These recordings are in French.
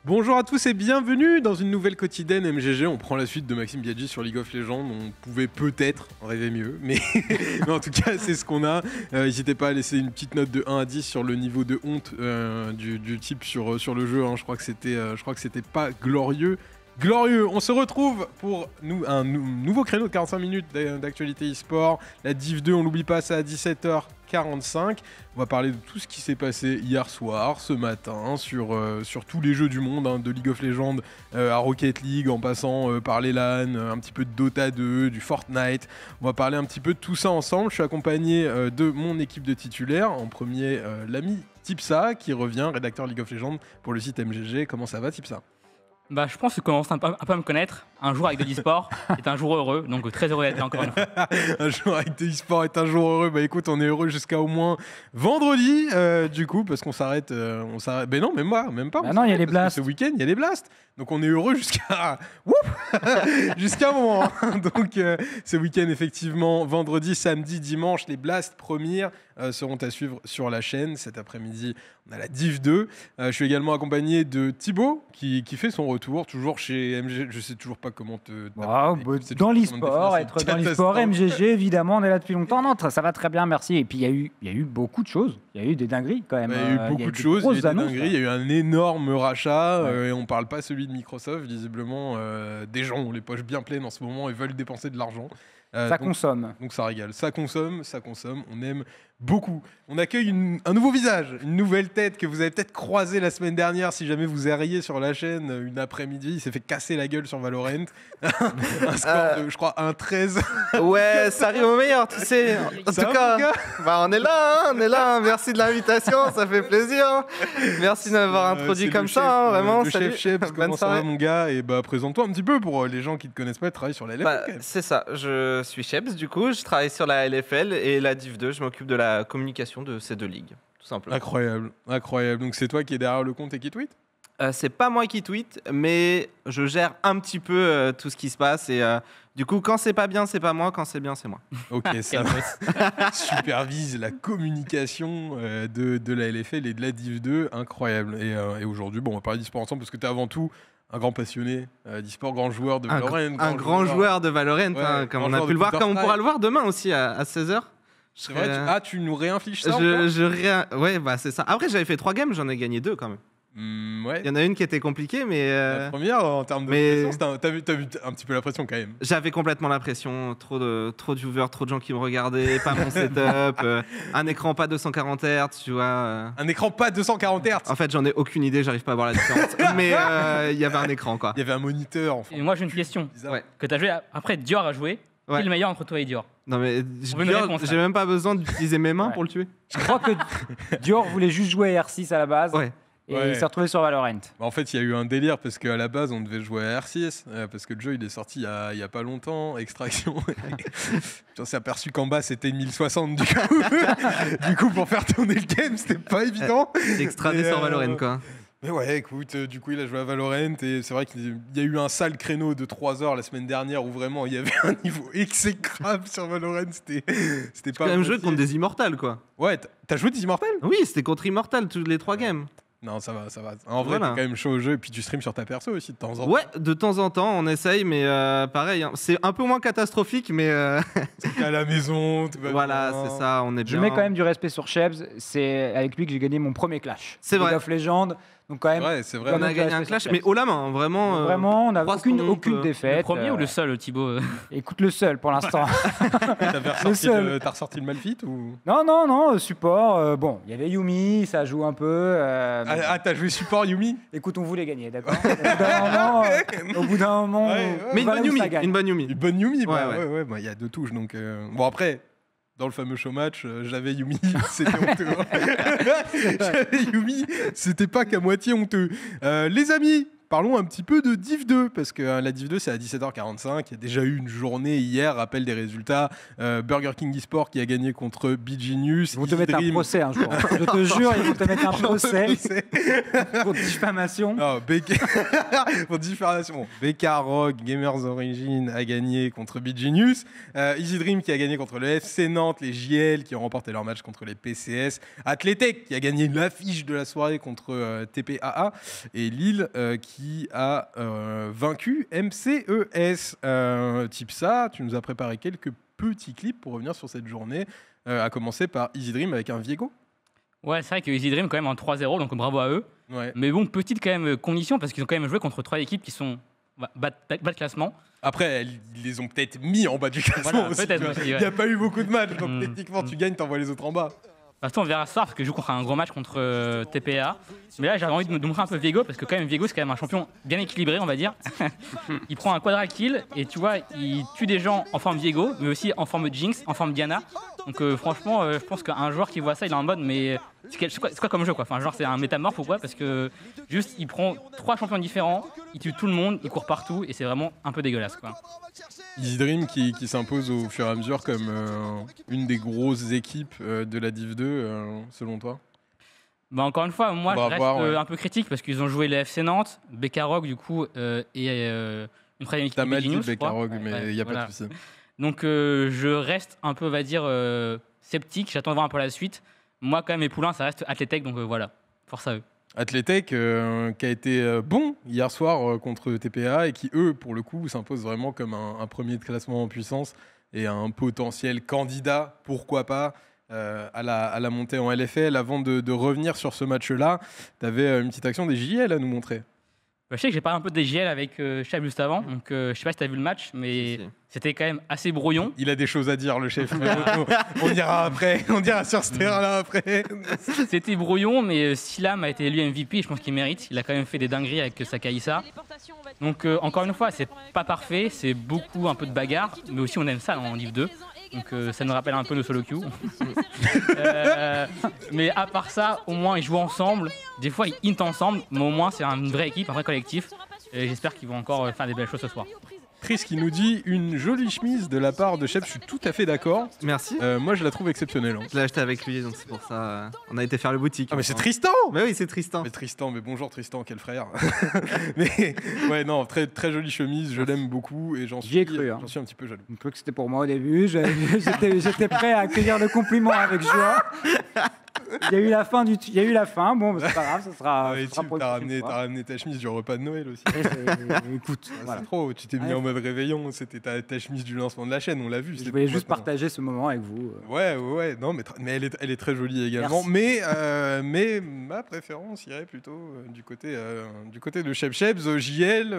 Bonjour à tous et bienvenue dans une nouvelle quotidienne MGG. On prend la suite de Maxime Biaggi sur League of Legends. On pouvait peut-être rêver mieux, mais en tout cas, c'est ce qu'on a. N'hésitez pas à laisser une petite note de 1 à 10 sur le niveau de honte du type sur le jeu. Je crois que c'était pas glorieux. On se retrouve pour un nouveau créneau de 45 minutes d'actualité e-sport. La Div 2, on l'oublie pas, c'est à 17h45. On va parler de tout ce qui s'est passé hier soir, ce matin, sur tous les jeux du monde, de League of Legends à Rocket League, en passant par les LAN, un petit peu de Dota 2, du Fortnite. On va parler un petit peu de tout ça ensemble. Je suis accompagné de mon équipe de titulaires. En premier, l'ami Tipsa, qui revient, rédacteur League of Legends pour le site MGG. Comment ça va, Tipsa ? Je pense que tu commences un peu à me connaître. Un jour avec de l'e-sport est un jour heureux, donc très heureux d'être là encore une fois. Un jour avec de l'e-sport est un jour heureux. Écoute, on est heureux jusqu'à au moins vendredi, du coup, parce qu'on s'arrête. Mais non, même pas. Non, il y a les blasts. Ce week-end, il y a les blasts. Donc on est heureux jusqu'à un moment. Donc ce week-end, effectivement, vendredi, samedi, dimanche, les blasts premières seront à suivre sur la chaîne. Cet après-midi, on a la Div 2. Je suis également accompagné de Thibaut qui fait son retour, toujours chez MGG. Je sais toujours pas comment te... Dans l'e-sport, être dans l'e-sport, MGG, évidemment, on est là depuis longtemps. Non, ça va très bien, merci. Et puis il y a eu beaucoup de choses. Il y a eu des dingueries quand même. Il y a eu beaucoup de choses, il y a eu des dingueries, il y a eu un énorme rachat. Et on parle pas celui de Microsoft, visiblement. Des gens ont les poches bien pleines en ce moment et veulent dépenser de l'argent. Consomme. Donc ça régale. Ça consomme. On aime beaucoup. On accueille un nouveau visage, une nouvelle tête que vous avez peut-être croisée la semaine dernière si jamais vous erriez sur la chaîne une après-midi. Il s'est fait casser la gueule sur Valorant. Un score de, je crois, 1-13. Ouais, ça arrive au meilleur, tu sais. En tout cas, on est là. Merci de l'invitation, ça fait plaisir. Merci de m'avoir introduit comme ça, vraiment. Le chef, comment ça va, mon gars? Et présente-toi un petit peu pour les gens qui ne te connaissent pas, tu travailles sur la LFL. C'est ça, je suis Sheps, du coup, je travaille sur la LFL et la Div 2, je m'occupe de la communication de ces deux ligues, tout simplement. Incroyable. Donc c'est toi qui es derrière le compte et qui tweet? C'est pas moi qui tweet, mais je gère un petit peu tout ce qui se passe et du coup, quand c'est pas bien, c'est pas moi, quand c'est bien, c'est moi. Ok, ça supervise la communication de la LFL et de la Div 2, incroyable. Et aujourd'hui, on va parler d'e-sport ensemble parce que tu es avant tout un grand passionné d'e-sport, grand joueur de Valorant. Un grand joueur de Valorant, comme on a pu le voir, comme on pourra le voir demain aussi à 16h. C'est vrai, tu nous réinfliges ça Ouais, c'est ça. Après, j'avais fait 3 games, j'en ai gagné 2 quand même. Ouais. Il y en a une qui était compliquée, mais... La première, en termes de pression, t'as vu un petit peu la pression quand même. J'avais complètement la pression, trop de viewers, trop de gens qui me regardaient, pas mon setup, un écran pas 240 Hz, tu vois. Un écran pas 240 Hz. En fait, j'en ai aucune idée, j'arrive pas à voir la différence. Mais il y avait un écran, quoi. Il y avait un moniteur. Enfin. Et moi, j'ai une question. Que t'as joué après Dior a joué. Qui est le meilleur entre toi et Dior? Non mais Dior, j'ai même pas besoin d'utiliser mes mains pour le tuer. Je crois que Dior voulait juste jouer à R6 à la base. Et il s'est retrouvé sur Valorant. En fait, il y a eu un délire parce qu'à la base, on devait jouer à R6 parce que le jeu il est sorti il y a pas longtemps, Extraction. On s'est aperçu qu'en bas c'était 1060 du coup. Du coup, pour faire tourner le game, c'était pas évident. C'est extradé sur Valorant quoi. Mais ouais, écoute, du coup, il a joué à Valorant et c'est vrai qu'il y a eu un sale créneau de 3 heures la semaine dernière où vraiment il y avait un niveau exécrable sur Valorant. C'était pas. quand même joué contre des Immortals quoi. Ouais, t'as joué des Immortals? Oui, c'était contre Immortals tous les 3 games. Non, ça va. En vrai, t'es quand même chaud au jeu et puis tu streams sur ta perso aussi de temps en temps. Ouais, de temps en temps, on essaye, mais pareil, c'est un peu moins catastrophique, mais... T'es à la maison, tout va voilà, bien. c'est ça, on est bien. Je mets quand même du respect sur Sheps, c'est avec lui que j'ai gagné mon premier clash. C'est vrai. League of Legends, donc quand même... C'est vrai. On a gagné un clash, mais haut la main, vraiment. Vraiment, on n'a aucune défaite. Le premier ou le seul, Thibaut? Écoute, le seul pour l'instant. T'as ressorti le Malfit ou... Non, support. Bon, il y avait Yumi, ça joue un peu. T'as joué support Yumi? Écoute, on voulait gagner, d'accord. Au bout d'un moment, mais une bonne Yumi. Une bonne Yumi, ouais. Il y a 2 touches, donc... Bon, après... Dans le fameux showmatch, j'avais Yumi, c'était honteux. J'avais Yumi, c'était pas qu'à moitié honteux. Les amis, parlons un petit peu de Div 2, parce que la Div 2, c'est à 17h45. Il y a déjà eu une journée hier, rappel des résultats. Burger King eSport qui a gagné contre Genius. Ils vont te mettre un procès un jour. Je te jure, ils vont te mettre un procès pour diffamation. Non, pour diffamation. Bon, BK Rock, Gamers Origin a gagné contre Genius. Easy Dream qui a gagné contre le FC Nantes, les JL qui ont remporté leur match contre les PCS. Athletech qui a gagné l'affiche de la soirée contre TPAA. Et Lille qui a vaincu MCES. Tipsa, tu nous as préparé quelques petits clips pour revenir sur cette journée, à commencer par Easy Dream avec un Viego. Ouais, c'est vrai que Easy Dream quand même en 3-0, donc bravo à eux. Ouais. Mais bon, petite quand même condition, parce qu'ils ont quand même joué contre 3 équipes qui sont bas de classement. Après, ils les ont peut-être mis en bas du classement Voilà, aussi. peut-être aussi, ouais. Il n'y a pas eu beaucoup de matchs, donc techniquement, tu gagnes, t'envoies les autres en bas. De toute façon, on verra ce soir parce que je joue contre un gros match contre TPA. Mais là, j'avais envie de montrer un peu Viego parce que quand même Viego, c'est quand même un champion bien équilibré, on va dire. Il prend un quadra kill et tu vois, il tue des gens en forme Viego, mais aussi en forme Jinx, en forme Diana. Donc franchement, je pense qu'un joueur qui voit ça, il est en mode mais c'est quoi comme jeu quoi. Enfin, genre c'est un métamorphe ou quoi, parce que juste il prend 3 champions différents, il tue tout le monde, il court partout et c'est vraiment un peu dégueulasse quoi. Easy Dream qui s'impose au fur et à mesure comme une des grosses équipes de la Div 2, selon toi? Bah encore une fois, moi je reste un peu critique parce qu'ils ont joué les FC Nantes, BK Rock du coup et une troisième équipe. T'as mal dit BK Rock, mais il n'y a pas de souci. Donc je reste un peu, on va dire, sceptique, j'attends de voir un peu la suite. Moi quand même mes poulains ça reste Athletech, donc voilà, force à eux. Athletech qui a été bon hier soir contre TPA et qui eux pour le coup s'imposent vraiment comme un premier de classement en puissance et un potentiel candidat, pourquoi pas, à la montée en LFL. Avant de revenir sur ce match-là, tu avais une petite action des JL à nous montrer. Je sais que j'ai parlé un peu des JL avec Chab juste avant, donc je sais pas si tu as vu le match, mais c'était quand même assez brouillon. Il a des choses à dire, le chef. On ira après, on ira sur ce terrain-là après. C'était brouillon, mais Silam a été élu MVP, je pense qu'il mérite. Il a quand même fait des dingueries avec Sakaïsa. Donc encore une fois, c'est pas parfait, c'est beaucoup un peu de bagarre, mais aussi on aime ça en Div 2. Donc ça nous rappelle un peu nos solo queue. Mais à part ça, au moins ils jouent ensemble. Des fois ils int ensemble, mais au moins c'est une vraie équipe, un vrai collectif. Et j'espère qu'ils vont encore faire des belles choses ce soir. Chris qui nous dit une jolie chemise de la part de Shep, je suis tout à fait d'accord. Merci. Moi je la trouve exceptionnelle. Hein. Je l'ai acheté avec lui, donc c'est pour ça. On a été faire le boutique. Ah mais c'est Tristan. Mais oui, c'est Tristan. Mais bonjour Tristan, quel frère. Mais ouais non, très très jolie chemise, je l'aime beaucoup et j'en suis un petit peu jaloux. Je crois que c'était pour moi au début, j'étais prêt à accueillir le compliment avec joie. Il y a eu la fin, bon c'est pas grave, ça sera pour t'as ramené ta chemise du repas de Noël aussi. Écoute, voilà. C'est trop, tu t'es mis en mode réveillon, c'était ta chemise du lancement de la chaîne, on l'a vu. Je voulais juste partager ce moment avec vous. Ouais, non, mais elle est très jolie également. Mais ma préférence irait plutôt du côté de Shep Shebs, JL.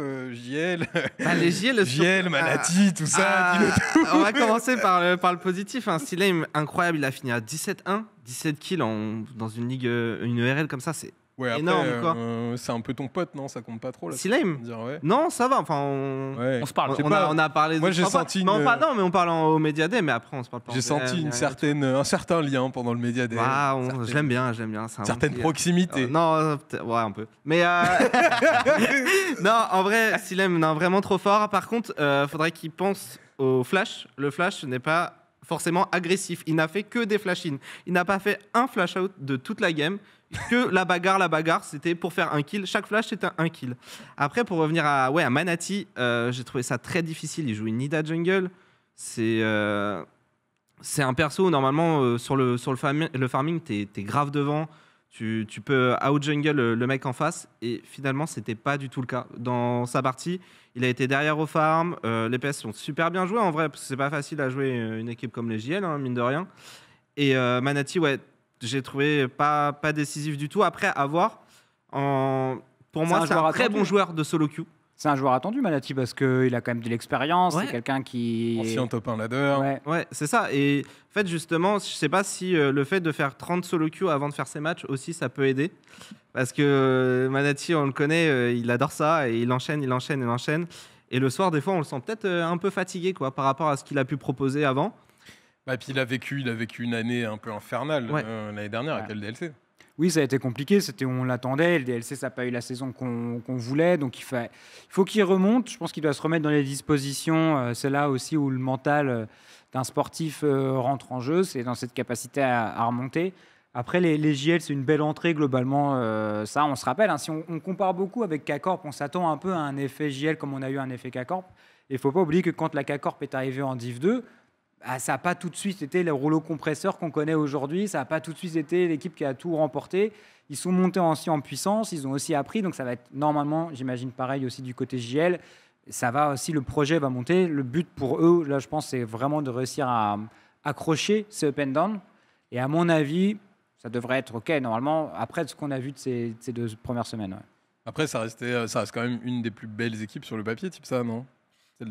Les JL, Manati, tout ça. On va commencer par le positif. Silem, incroyable, il a fini à 17-1. 17 kills dans une ligue, une ERL comme ça, c'est énorme. C'est un peu ton pote, non? Ça compte pas trop là. Silem ouais. Non, ça va. Enfin, on se parle. On a parlé. Moi, j'ai senti. Non, mais on parle au Média Day, mais après, on se parle pas. J'ai senti un certain lien pendant le Média Day. Je l'aime bien. Certaine proximité. Non, ouais, un peu. Mais non, en vrai, Silem, non, vraiment trop fort. Par contre, faudrait qu'il pense au flash. Le flash n'est pas forcément agressif. Il n'a fait que des flash-in. Il n'a pas fait un flash-out de toute la game. Que la bagarre, c'était pour faire un kill. Chaque flash, c'était un kill. Après, pour revenir à Manati, j'ai trouvé ça très difficile. Il joue une Nida jungle. C'est un perso où, normalement, sur le farming, t'es grave devant. Tu peux out-jungle le mec en face. Et finalement, c'était pas du tout le cas. Dans sa partie, il a été derrière au farm. Les PS sont super bien joués en vrai, parce que c'est pas facile à jouer une équipe comme les JL, hein, mine de rien. Et Manati, j'ai trouvé pas décisif du tout. Après, à voir. Pour moi, c'est un très bon joueur de solo queue. C'est un joueur attendu, Manati, parce qu'il a quand même de l'expérience. C'est quelqu'un qui. Ancien top 1 ladder. Ouais, c'est ça. Et en fait, justement, je sais pas si le fait de faire 30 solo queue avant de faire ses matchs aussi, ça peut aider. Parce que Manati, on le connaît, il adore ça et il enchaîne. Et le soir, des fois, on le sent peut-être un peu fatigué quoi, par rapport à ce qu'il a pu proposer avant. Et puis il a vécu une année un peu infernale l'année dernière avec LDLC. Oui, ça a été compliqué, on l'attendait, le DLC ça n'a pas eu la saison qu'on voulait, donc il faut qu'il remonte, je pense qu'il doit se remettre dans les dispositions, c'est là aussi où le mental d'un sportif rentre en jeu, c'est dans cette capacité à remonter. Après les JL c'est une belle entrée globalement, ça on se rappelle, hein, si on compare beaucoup avec K-Corp, on s'attend un peu à un effet JL comme on a eu un effet K-Corp, et il ne faut pas oublier que quand la K-Corp est arrivée en Div 2, ça n'a pas tout de suite été le rouleau compresseur qu'on connaît aujourd'hui. Ça n'a pas tout de suite été l'équipe qui a tout remporté. Ils sont montés aussi en puissance. Ils ont aussi appris. Donc, ça va être normalement, j'imagine, pareil aussi du côté JL. Ça va aussi, le projet va monter. Le but pour eux, là, je pense, c'est vraiment de réussir à accrocher ces up and down. Et à mon avis, ça devrait être OK, normalement, après ce qu'on a vu de ces 2 premières semaines. Ouais. Après, ça reste quand même une des plus belles équipes sur le papier, type ça, non? C'est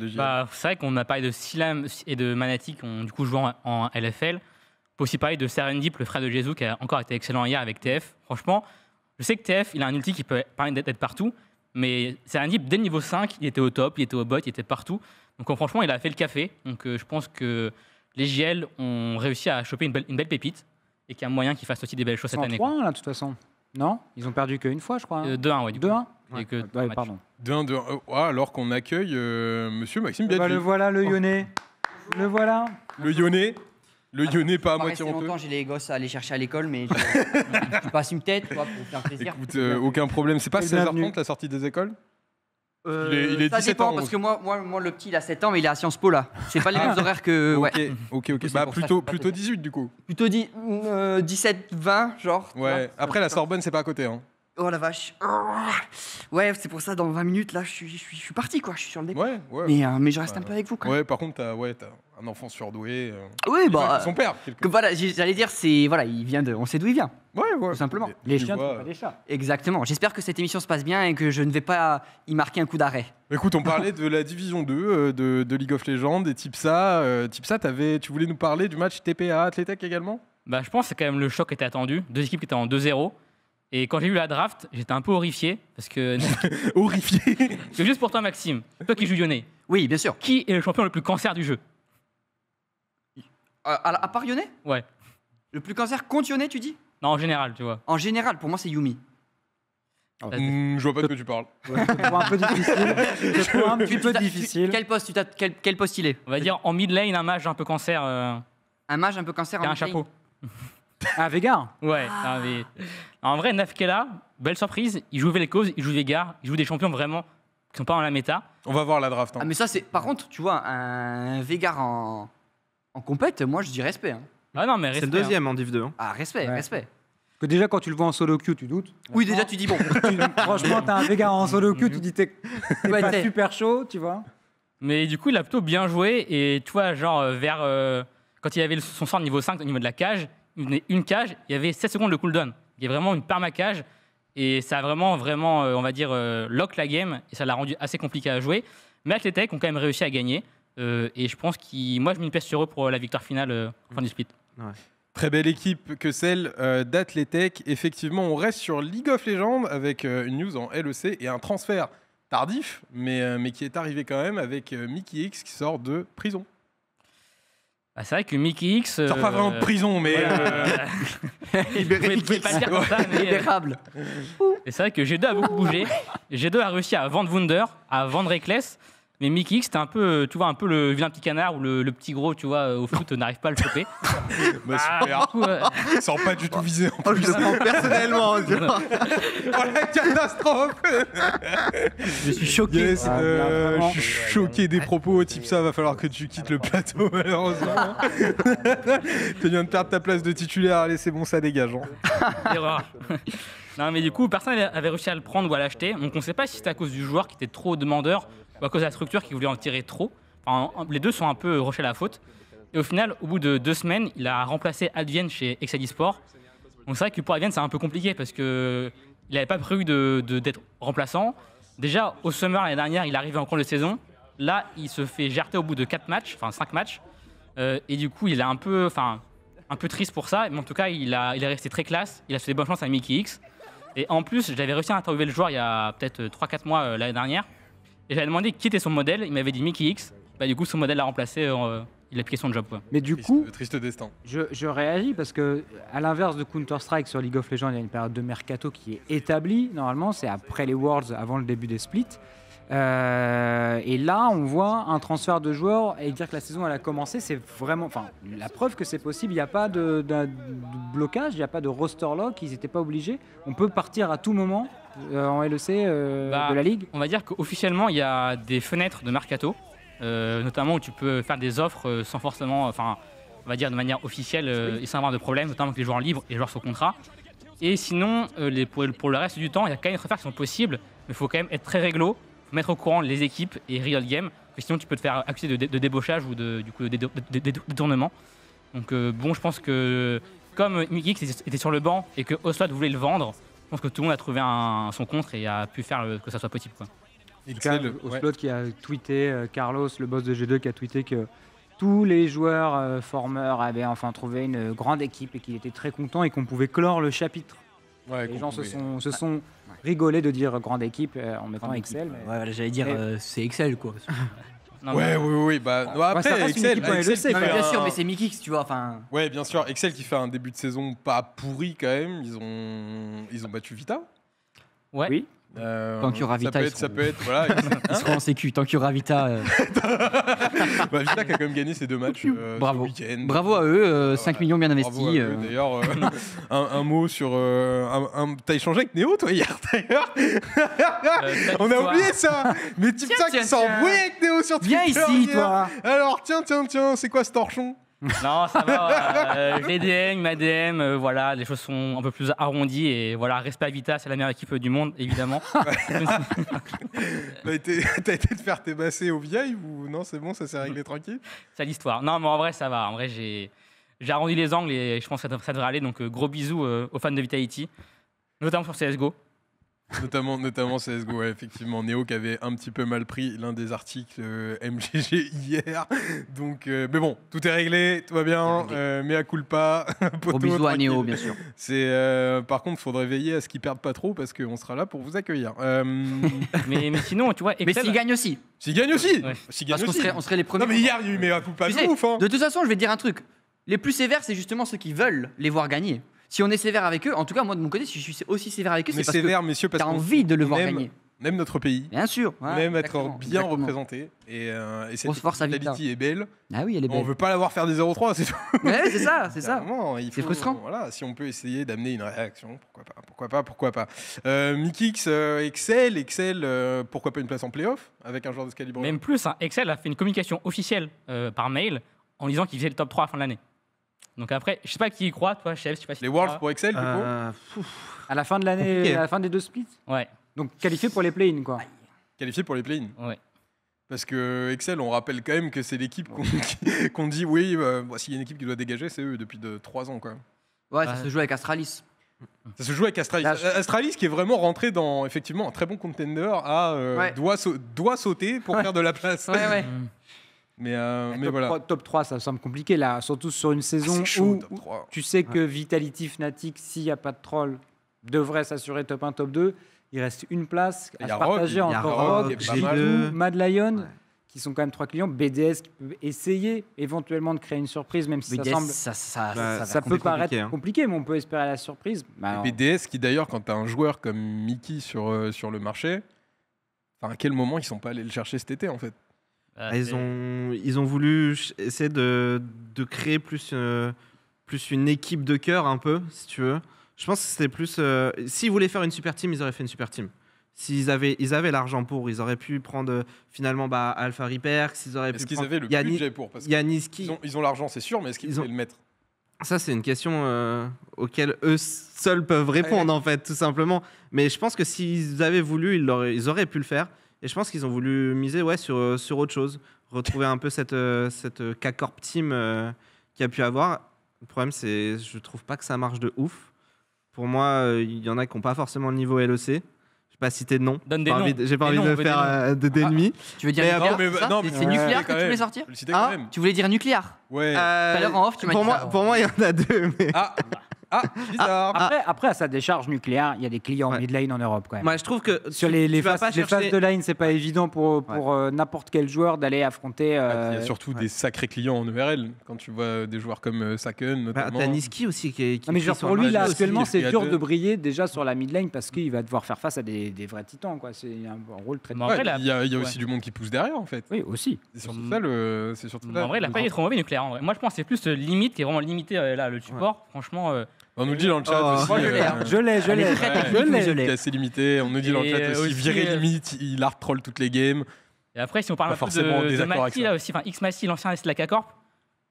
vrai qu'on a parlé de Silam et de Manati qui ont du coup joué en LFL. On peut aussi parler de Serendip, le frère de Jésus, qui a encore été excellent hier avec TF. Franchement, je sais que TF, il a un ulti qui peut permettre d'être partout, mais Serendip, dès le niveau 5, il était au top, il était au bot, il était partout. Donc franchement, il a fait le café. Donc je pense que les JL ont réussi à choper une belle pépite et qu'il y a moyen qu'ils fassent aussi des belles choses cette année. 3-1 là, de toute façon. Non, ils ont perdu qu'une fois, je crois. 2-1, ouais. 2-1. Ouais, pardon. 2-1, alors qu'on accueille monsieur Maxime Biaggi. Le voilà, le Lyonnais. Le voilà. Le Lyonnais. Le Lyonnais pas à moitié honteux. Longtemps, j'ai les gosses à aller chercher à l'école, mais je passe une tête quoi, pour faire plaisir. Écoute, aucun problème. C'est pas 16h30 la sortie des écoles? Il est ça 17 dépend, ans. parce que moi, le petit, il a 7 ans, mais il est à Sciences Po, là. C'est pas les mêmes horaires que... Ouais. Ok. Bah, plutôt 18, du coup. Plutôt 17, 20, genre. Ouais. Après, la Sorbonne, c'est pas à côté, hein. Oh la vache. Ouais, c'est pour ça, dans 20 minutes, là, je suis parti, quoi. Je suis sur le départ. Ouais. Mais je reste un peu avec vous, quand même. Ouais, par contre, t'as un enfant surdoué. Oui, bah... Son père. Voilà, j'allais dire, il vient de... On sait d'où il vient. Ouais. Tout simplement. Les chiens ne sont pas des chats. Exactement. J'espère que cette émission se passe bien et que je ne vais pas y marquer un coup d'arrêt. Écoute, on parlait de la division 2 de League of Legends et Tipsa. Tipsa, tu voulais nous parler du match TPA Athletech également? Bah, je pense que c'est quand même le choc qui était attendu. 2 équipes qui étaient en 2-0. Et quand j'ai vu la draft, j'étais un peu horrifié. Parce que... Horrifié. Parce que juste pour toi, Maxime, toi qui joues Lyonnais, Oui, bien sûr. qui est le champion le plus cancer du jeu? À part Lyonnais? Ouais. Le plus cancer contre Lyonnais, tu dis? Non, en général, tu vois. En général, pour moi, c'est Yumi. Je vois pas de quoi tu parles. Ouais, je trouve un peu difficile. Je trouve un petit peu difficile. Quel poste il est? On va dire en mid lane, un mage un peu cancer. Un mage un peu cancer Qui a en un chapeau. Ah, Veigar. Ouais. Ah, mais... En vrai, Nafkela, belle surprise. Il joue Vel'Koz, il joue Veigar, il joue des champions vraiment qui sont pas dans la méta. On va voir la draft. Hein. Ah, mais ça, c'est. Par contre, tu vois, un Veigar en compète, moi, je dis respect. Hein. Ah non, mais C'est respect, le deuxième en Div 2. Hein. Ah, respect, Ouais. respect. Que déjà, quand tu le vois en solo queue, tu doutes. Oui, déjà, tu dis bon. Franchement, t'as un Veigar en solo queue, tu dis t'es Ouais, pas t'es- super chaud, tu vois. Mais du coup, il a plutôt bien joué. Et tu vois, genre, quand il avait son sort niveau 5 au niveau de la cage, il venait une cage, il y avait 7 secondes de cooldown. Il y a vraiment une perma-cage. Et ça a vraiment, on va dire, lock la game. Et ça l'a rendu assez compliqué à jouer. Mais Athletech ont quand même réussi à gagner. Et je pense moi, je mets une pièce sur eux pour la victoire finale fin du split. Ouais. Très belle équipe que celle d'Athletech. Effectivement, on reste sur League of Legends avec une news en LEC et un transfert tardif, mais qui est arrivé quand même avec Mickey X qui sort de prison. Bah, c'est vrai que Mickey X. Sort pas vraiment de prison, mais... Libéré Vous pouvez pas le dire comme ça, mais... Libérable. Et c'est vrai que G2 a beaucoup bougé. G2 a réussi à vendre Wunder, à vendre Reckless. Mais Mickey X, c'était un peu, tu vois, un peu le vilain petit canard où le petit gros, tu vois, au foot n'arrive pas à le choper. Bah, super. Du coup, Ils sont pas du tout visés en Oh, je plus. le prends personnellement. tu vois. Oh la catastrophe. Je suis choqué. Yes, vraiment. je suis choqué des propos. Type ça, va falloir que tu quittes le plateau malheureusement. Tu viens de perdre ta place de titulaire. Allez, c'est bon, ça dégage. Hein. erreur. Non, mais du coup, personne avait réussi à le prendre ou à l'acheter. Donc on ne sait pas si c'était à cause du joueur qui était trop demandeur ou à cause de la structure qui voulait en tirer trop. Enfin, les deux sont un peu rushés à la faute. Et au final, au bout de 2 semaines, il a remplacé Advien chez Exadisport. Donc c'est vrai que pour Advien, c'est un peu compliqué parce qu'il n'avait pas prévu d'être remplaçant. Déjà, au Summer l'année dernière, il arrivait en cours de saison. Là, il se fait jarter au bout de 5 matchs. Et du coup, il est un peu triste pour ça. Mais en tout cas, il est resté très classe. Il a fait des bonnes chances à Mickey X. Et en plus, j'avais réussi à interviewer le joueur il y a peut-être 3-4 mois l'année dernière. Et j'avais demandé qui était son modèle. Il m'avait dit Mickey X. bah, du coup, son modèle l'a remplacé, il a piqué son job. Quoi. Mais du coup, Triste destin. je réagis parce que, à l'inverse de Counter-Strike sur League of Legends, il y a une période de mercato qui est établie. Normalement, c'est après les Worlds, avant le début des splits. Et là, on voit un transfert de joueurs et dire que la saison elle a commencé, c'est vraiment, enfin, la preuve que c'est possible. Il n'y a pas de blocage, il n'y a pas de roster lock. Ils n'étaient pas obligés. On peut partir à tout moment en LEC de la ligue. On va dire qu'officiellement, il y a des fenêtres de mercato. Notamment où tu peux faire des offres sans forcément, enfin, on va dire de manière officielle et sans avoir de problème, notamment avec les joueurs libres et les joueurs sous contrat. Et sinon, pour le reste du temps, il y a quand même des transferts qui sont possibles, mais il faut quand même être très réglo, mettre au courant les équipes et Riot Game, parce que sinon tu peux te faire accuser de débauchage ou de détournement. Donc bon, je pense que comme Mikix était sur le banc et que Oslot voulait le vendre, je pense que tout le monde a trouvé son contre et a pu faire que ça soit possible. Quoi. Oslot qui a tweeté, Carlos, le boss de G2, qui a tweeté que tous les joueurs formeurs avaient enfin trouvé une grande équipe et qu'il était très content et qu'on pouvait clore le chapitre. Ouais, les gens se sont rigolés de dire grande équipe en mettant Excel. Mais... Ouais, voilà, j'allais dire, c'est Excel quoi. Non, oui. Bah, après, Excel, bien sûr, mais c'est Mikix, tu vois. Enfin. Ouais, bien sûr. Excel qui fait un début de saison pas pourri quand même. Ils ont battu Vita. Ouais. Oui. Tant qu'il y aura Vita, ça peut être, voilà. Ils seront en sécu. Tant qu'il y aura Vita. Bah, Vita qui a quand même gagné ses 2 matchs Bravo. ce week-end. Bravo à eux, 5 millions bien investis. Bravo à eux. D'ailleurs, un mot sur. T'as échangé avec Néo, toi, hier, d'ailleurs On a oublié ça. Mais TikTok, ils sont embrouillés avec Néo sur Twitter. Viens ici, hier. toi. Alors, tiens, c'est quoi ce torchon? Non, ça va. Les DM, ma DM, voilà, les choses sont un peu plus arrondies et voilà, respect à Vita, c'est la meilleure équipe du monde, évidemment. T'as été te faire tébasser au vieil ou non? C'est bon, ça s'est réglé tranquille? C'est l'histoire. Non, mais en vrai, ça va. En vrai, j'ai arrondi les angles et je pense que ça devrait aller. Donc, gros bisous aux fans de Vitality, notamment sur CSGO. Notamment CSGO, ouais, effectivement. Néo qui avait un petit peu mal pris l'un des articles MGG hier. Donc, mais bon, tout est réglé, tout va bien. Mea culpa. Gros bisous à Néo, bien sûr. Par contre, il faudrait veiller à ce qu'ils perdent pas trop parce qu'on sera là pour vous accueillir. Mais sinon, tu vois, Excel... Mais s'ils gagnent aussi. S'ils gagnent aussi. Ouais. Parce qu'on serait les premiers. Non, mais hier, il y a eu Mea culpa de ouf. Hein. De toute façon, je vais te dire un truc. Les plus sévères, c'est justement ceux qui veulent les voir gagner. Si on est sévère avec eux, en tout cas, moi de mon côté, si je suis aussi sévère avec eux, c'est parce que t'as envie de le voir gagner. On aime notre pays. Bien sûr. On aime être bien représenté. Et cette Vitality est belle. Ah oui, elle est belle. On veut pas la voir faire des 0-3, c'est tout. Ouais, c'est ça, c'est ça. C'est frustrant. Voilà, si on peut essayer d'amener une réaction, pourquoi pas. Mikix, Excel, pourquoi pas une place en play-off avec un joueur de ce calibre? Même plus, hein, Excel a fait une communication officielle par mail en disant qu'il faisait le top 3 à la fin de l'année. Donc après, je sais pas qui y croit, toi, chef, je sais pas si les Worlds pour Excel, du coup à la fin de l'année, à la fin des 2 splits. Ouais. Donc qualifié pour les play-in, quoi. Qualifié pour les play-in. Ouais. Parce que Excel, on rappelle quand même que c'est l'équipe qu'on dit, oui, s'il y a une équipe qui doit dégager, c'est eux depuis 3 ans, quoi. Ouais, ça se joue avec Astralis. Ça se joue avec Astralis. Astralis qui est vraiment rentré dans, effectivement, un très bon contender doit sauter pour faire de la place. Ouais. Mais voilà. Top 3, ça semble compliqué là, surtout sur une saison où tu sais que Vitality, Fnatic, s'il n'y a pas de troll, devrait s'assurer top 1, top 2. Il reste une place à se partager entre Rogue, G2, Mad Lion, qui sont quand même 3 clients. BDS qui peut essayer éventuellement de créer une surprise, même si BDS, ça peut paraître compliqué, mais on peut espérer la surprise. BDS qui d'ailleurs, quand tu as un joueur comme Mickey sur le marché, à quel moment ils sont pas allés le chercher cet été en fait? Ils ont voulu essayer de créer plus une équipe de cœur un peu, si tu veux. Je pense que c'était plus... s'ils voulaient faire une super team, ils auraient fait une super team. Ils avaient l'argent pour, ils auraient pu prendre finalement Alpha Reaper, ils auraient pu Est-ce qu'ils prendre avaient le budget pour? Parce ils ont l'argent, c'est sûr, mais est-ce qu'ils pouvaient le mettre? Ça, c'est une question auquel eux seuls peuvent répondre, en fait, tout simplement. Mais je pense que s'ils avaient voulu, ils auraient pu le faire. Et je pense qu'ils ont voulu miser sur autre chose, retrouver un peu cette K-Corp team qu'il y a pu avoir. Le problème, c'est je trouve pas que ça marche de ouf. Pour moi, il y en a qui n'ont pas forcément le niveau LEC. Je ne vais pas citer de nom. Donne des noms. J'ai pas envie de faire d'ennemis. Tu veux dire nucléaire? C'est nucléaire que tu voulais sortir? Tu voulais dire nucléaire? Ouais. Tout à l'heure en off, tu m'as dit ça. Pour moi, il y en a 2. Mais... Ah, bizarre. Après, à sa décharge nucléaire, il y a des clients mid lane en Europe quand même. Moi, je trouve que Sur les phases de lane, c'est pas évident pour n'importe quel joueur d'aller affronter. Il y a surtout des sacrés clients en ERL. Quand tu vois des joueurs comme Saken, notamment. T'as Niski aussi qui est. Non, mais genre pour lui, là, actuellement, c'est dur de de briller déjà sur la mid lane parce qu'il va devoir faire face à des vrais titans. Quoi. C'est un rôle très. Il y a aussi du monde qui pousse derrière, en fait. Oui, aussi. C'est surtout ça le. En vrai, il a pas été trop mauvais nucléaire. En vrai. Moi, je pense que c'est plus limite qui est vraiment limité là, le support. Franchement. On nous dit dans le chat aussi. Moi, je l'ai. Je l'ai. C'est assez limité. On nous dit dans le chat aussi. Virer limite, il hard troll toutes les games. Et après, si on parle un peu de Mati, là aussi, X-Massy, l'ancien Slaka Corp,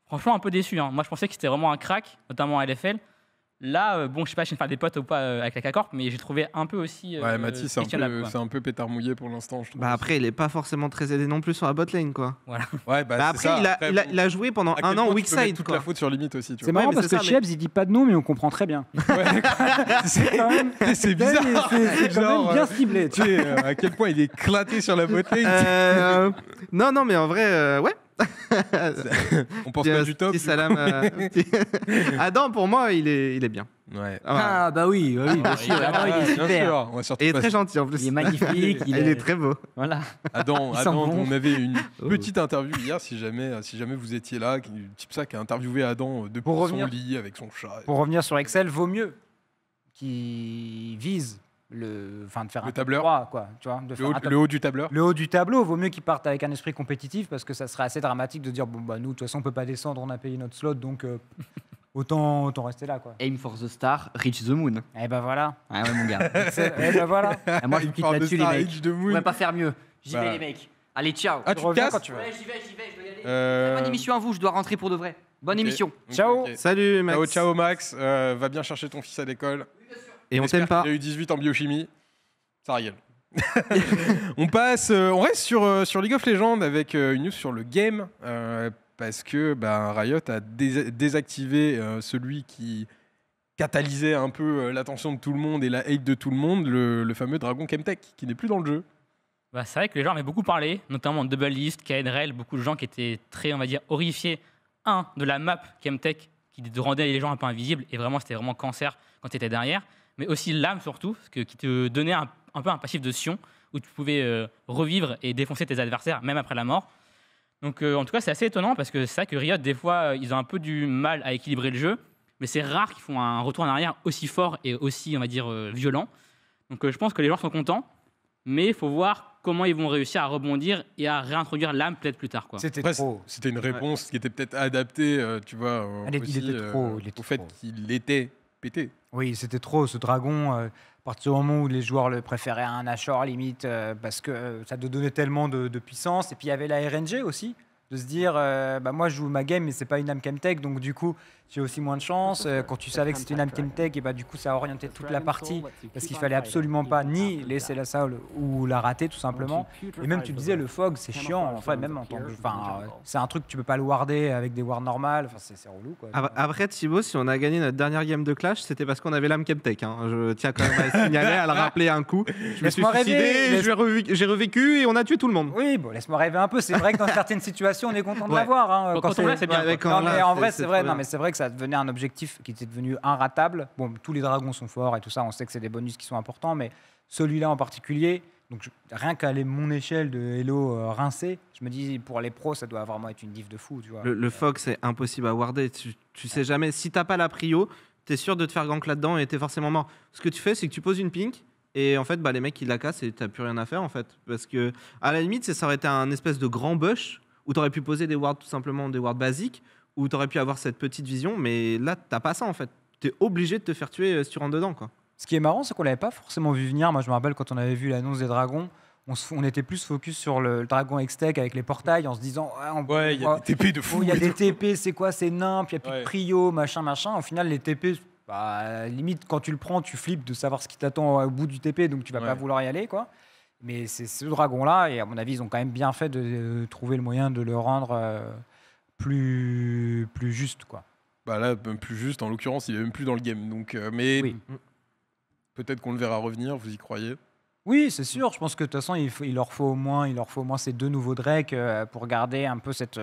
franchement, un peu déçu. Moi, je pensais que c'était vraiment un crack, notamment à LFL. Là, bon, je sais pas si je vais faire des potes ou pas avec la Corp, mais j'ai trouvé un peu aussi. Ouais, Mati, c'est un peu pétard mouillé pour l'instant, je trouve. Bah après, il est pas forcément très aidé non plus sur la bot lane, quoi. Voilà. Ouais, après, il a joué pendant un an weak side, toute la faute sur limite aussi. C'est marrant parce que Chebs, il dit pas de nom, mais on comprend très bien. C'est bizarre. C'est quand même bien ciblé. Tu sais à quel point il est éclaté sur la bot lane. Non, mais en vrai, ouais. On pense pas du top. Petit salam. Adam, pour moi, il est bien. Ouais. Ah bah oui, bien sûr. Adam, il est super. Il est très gentil en plus. Il est magnifique. Il est très beau. Voilà. Adam, on avait une petite interview hier, si jamais vous étiez là, type ça qui a interviewé Adam depuis son lit avec son chat. Pour revenir sur Excel, vaut mieux qu'il vise de faire le un tableur, 3, quoi, tu vois, le haut du tableur. Le haut du tableau, vaut mieux qu'il parte avec un esprit compétitif parce que ça serait assez dramatique de dire bon bah nous de toute façon on peut pas descendre, on a payé notre slot donc autant rester là quoi. Aim for the star, reach the moon. Et ben voilà. Ah ouais mon gars. Et ben voilà. Et moi je me quitte là-dessus les mecs. On pourrait pas faire mieux. J'y vais les mecs. Allez ciao. Ah tu te casses quand tu veux. Ouais j'y vais, je dois y aller. Bonne émission à vous, je dois rentrer pour de vrai. Bonne émission. Ciao. Salut Max. Ciao Max. Va bien chercher ton fils à l'école. Et on t'aime pas. Il a eu 18 en biochimie. Ça rigole. On reste sur League of Legends avec une news sur le game parce que Riot a désactivé celui qui catalysait un peu l'attention de tout le monde et la hate de tout le monde, le fameux dragon Chemtech qui n'est plus dans le jeu. C'est vrai que les gens avaient beaucoup parlé, notamment Double List, KNRL, beaucoup de gens qui étaient très, on va dire, horrifiés de la map Chemtech qui rendait les gens un peu invisibles et vraiment c'était vraiment cancer quand tu étais derrière, mais aussi l'âme surtout qui te donnait un peu un passif de Sion où tu pouvais revivre et défoncer tes adversaires même après la mort. Donc en tout cas c'est assez étonnant parce que c'est vrai que Riot des fois ils ont un peu du mal à équilibrer le jeu, mais c'est rare qu'ils font un retour en arrière aussi fort et aussi on va dire violent. Donc je pense que les gens sont contents, mais il faut voir comment ils vont réussir à rebondir et à réintroduire l'âme peut-être plus tard quoi. C'était une réponse qui était peut-être adaptée tu vois aussi, au fait qu'il était pété. Oui, c'était trop ce dragon. À partir du moment où les joueurs le préféraient à un Nashor limite parce que ça te donnait tellement de puissance. Et puis il y avait la RNG aussi, de se dire moi je joue ma game mais c'est pas une âme Chemtech donc du coup j'ai aussi moins de chance. Quand tu savais que c'était une âme Chemtech et du coup ça a orienté toute la partie parce qu'il fallait absolument pas ni laisser la salle ou la rater tout simplement. Et même tu disais le fog c'est chiant en fait, même en tant que c'est un truc que tu peux pas le warder avec des wards normales, c'est relou quoi. Après Thibaut, si on a gagné notre dernière game de Clash, c'était parce qu'on avait l'âme Chemtech Je tiens quand même à le signaler, à le rappeler un coup. Je me suis suicidé, j'ai revécu et on a tué tout le monde. Oui, bon laisse-moi rêver un peu, c'est vrai que dans certaines situations on est content de l'avoir quand on l'a c'est bien. Mais en vrai c'est vrai, non mais c'est vrai que ça devenait un objectif qui était devenu inratable. Bon, tous les dragons sont forts et tout ça, on sait que c'est des bonus qui sont importants, mais celui-là en particulier, donc rien qu'à mon échelle de Hello rincé, je me dis pour les pros, ça doit vraiment être une diff de fou, tu vois. Le fog, c'est impossible à warder. Tu sais jamais. Si t'as pas la prio, t'es sûr de te faire gank là-dedans et t'es forcément mort. Ce que tu fais, c'est que tu poses une pink et en fait, les mecs ils la cassent et t'as plus rien à faire en fait, parce que à la limite, ça aurait été un espèce de grand bush où t'aurais pu poser des wards tout simplement, des wards basiques, où tu aurais pu avoir cette petite vision, mais là, t'as pas ça en fait. Tu es obligé de te faire tuer si tu rentres dedans, quoi. Ce qui est marrant, c'est qu'on l'avait pas forcément vu venir. Moi, je me rappelle quand on avait vu l'annonce des dragons, on était plus focus sur le dragon Hextech avec les portails en se disant il y a des TP de fou. Il y a des TP, c'est quoi, c'est nimp, il n'y a plus de prio, machin. Au final, les TP, limite, quand tu le prends, tu flippes de savoir ce qui t'attend au bout du TP, donc tu vas pas vouloir y aller, quoi. Mais c'est ce dragon-là, et à mon avis, ils ont quand même bien fait de trouver le moyen de le rendre plus juste, quoi. Là, plus juste, en l'occurrence, il est même plus dans le game. Donc, mais peut-être qu'on le verra revenir, vous y croyez? Oui, c'est sûr. Je pense que de toute façon, il leur faut au moins ces 2 nouveaux Drake pour garder un peu cette